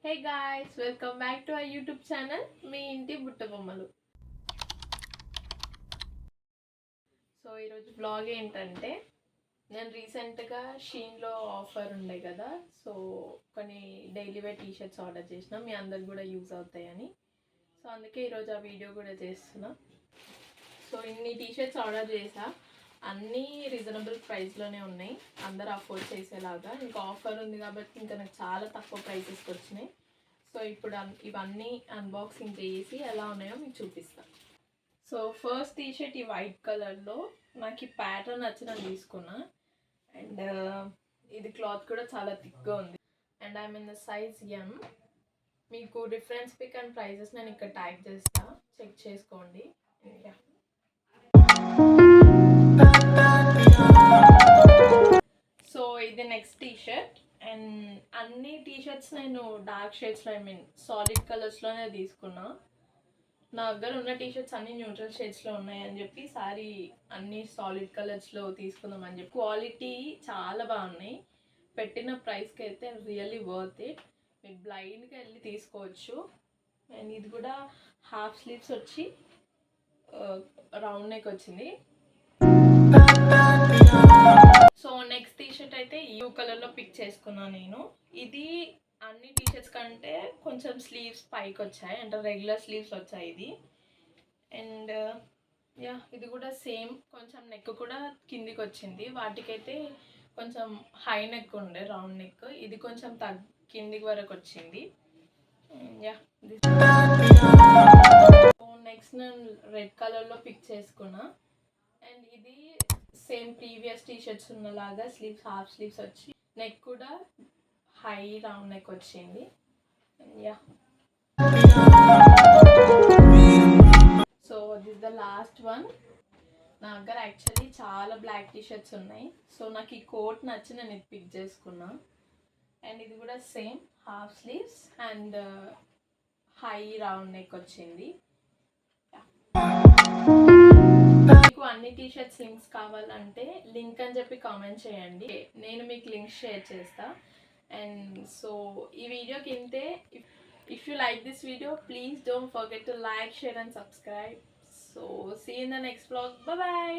Hey guys, welcome back to our YouTube channel మీ ఇంటి బుట్టబొమ్మలు. సో ఈరోజు బ్లాగ్ ఏంటంటే, నేను రీసెంట్గా షీన్లో ఆఫర్ ఉండే కదా, సో కొన్ని డైలీ వేర్ టీషర్ట్స్ ఆర్డర్ చేసిన, మీ అందరికి కూడా యూజ్ అవుతాయని. సో అందుకే ఈరోజు ఆ వీడియో కూడా చేస్తున్నా. సో ఇన్ని టీషర్ట్స్ ఆర్డర్ చేసా, అన్నీ రీజనబుల్ ప్రైస్లోనే ఉన్నాయి, అందరు అఫోర్డ్ చేసేలాగా. ఇంకా ఆఫర్ ఉంది కాబట్టి ఇంకా నాకు చాలా తక్కువ ప్రైసెస్కి వచ్చినాయి. సో ఇప్పుడు ఇవన్నీ అన్బాక్సింగ్ చేసి ఎలా ఉన్నాయో మీకు చూపిస్తాను. సో ఫస్ట్ టీషర్ట్ ఈ వైట్ కలర్లో, నాకు ఈ ప్యాటర్న్ నచ్చిన తీసుకున్నా. అండ్ ఇది క్లాత్ కూడా చాలా థిక్గా ఉంది. And I mean the size ఎం. మీకు రిఫరెన్స్ పిక్ అండ్ ప్రైజెస్ నేను ఇక్కడ ట్యాగ్ చేస్తా, చెక్ చేసుకోండి. సో ఇది నెక్స్ట్ టీషర్ట్. అండ్ అన్ని టీషర్ట్స్ నేను డార్క్ షేడ్స్లో, ఐ మీన్ సాలిడ్ కలర్స్లోనే తీసుకున్నా. నా దగ్గర ఉన్న టీషర్ట్స్ అన్ని న్యూట్రల్ షేడ్స్లో ఉన్నాయని చెప్పి సారీ అన్ని సాలిడ్ కలర్స్లో తీసుకుందామని చెప్పి. క్వాలిటీ చాలా బాగున్నాయి, పెట్టిన ప్రైస్కి అయితే రియల్లీ వర్త్ ఇట్. మీరు బ్లైండ్గా వెళ్ళి తీసుకోవచ్చు. అండ్ ఇది కూడా హాఫ్ స్లీవ్స్ వచ్చి రౌండ్ నెక్ వచ్చింది. సో నెక్స్ట్ టీషర్ట్ అయితే యూ కలర్లో పిక్ చేసుకున్నాను నేను. ఇది అన్ని టీషర్ట్స్ కంటే కొంచెం స్లీవ్స్ పైకి వచ్చాయి, అంటే రెగ్యులర్ స్లీవ్స్ వచ్చాయి ఇది. అండ్ ఇది కూడా సేమ్, కొంచెం నెక్ కూడా కిందికి వచ్చింది. వాటికైతే కొంచెం హై నెక్ ఉండే, రౌండ్ నెక్. ఇది కొంచెం కిందికి వరకు వచ్చింది. నెక్స్ట్ నేను రెడ్ కలర్లో పిక్ చేసుకున్నా. అండ్ ఇది సేమ్ ప్రీవియస్ టీషర్ట్స్ ఉన్నలాగా స్లీవ్స్ హాఫ్ స్లీవ్స్ వచ్చి, నెక్ కూడా హై రౌండ్ నెక్ వచ్చింది. So this the last one. నా దగ్గర యాక్చువల్లీ చాలా బ్లాక్ టీషర్ట్స్ ఉన్నాయి. సో నాకు ఈ కోట్ నచ్చి నేను ఇది పిక్ చేసుకున్నా. అండ్ ఇది కూడా same half sleeves and high round neck వచ్చింది. మీకు అన్ని టీషర్ట్స్ లింక్స్ కావాలంటే లింక్ అని చెప్పి కామెంట్ చేయండి, నేను మీకు లింక్స్ షేర్ చేస్తా. అండ్ సో ఈ వీడియోకి ఇంతే. If you like this video, please don't forget to like, share and subscribe. So see you in the next vlog. Bye bye.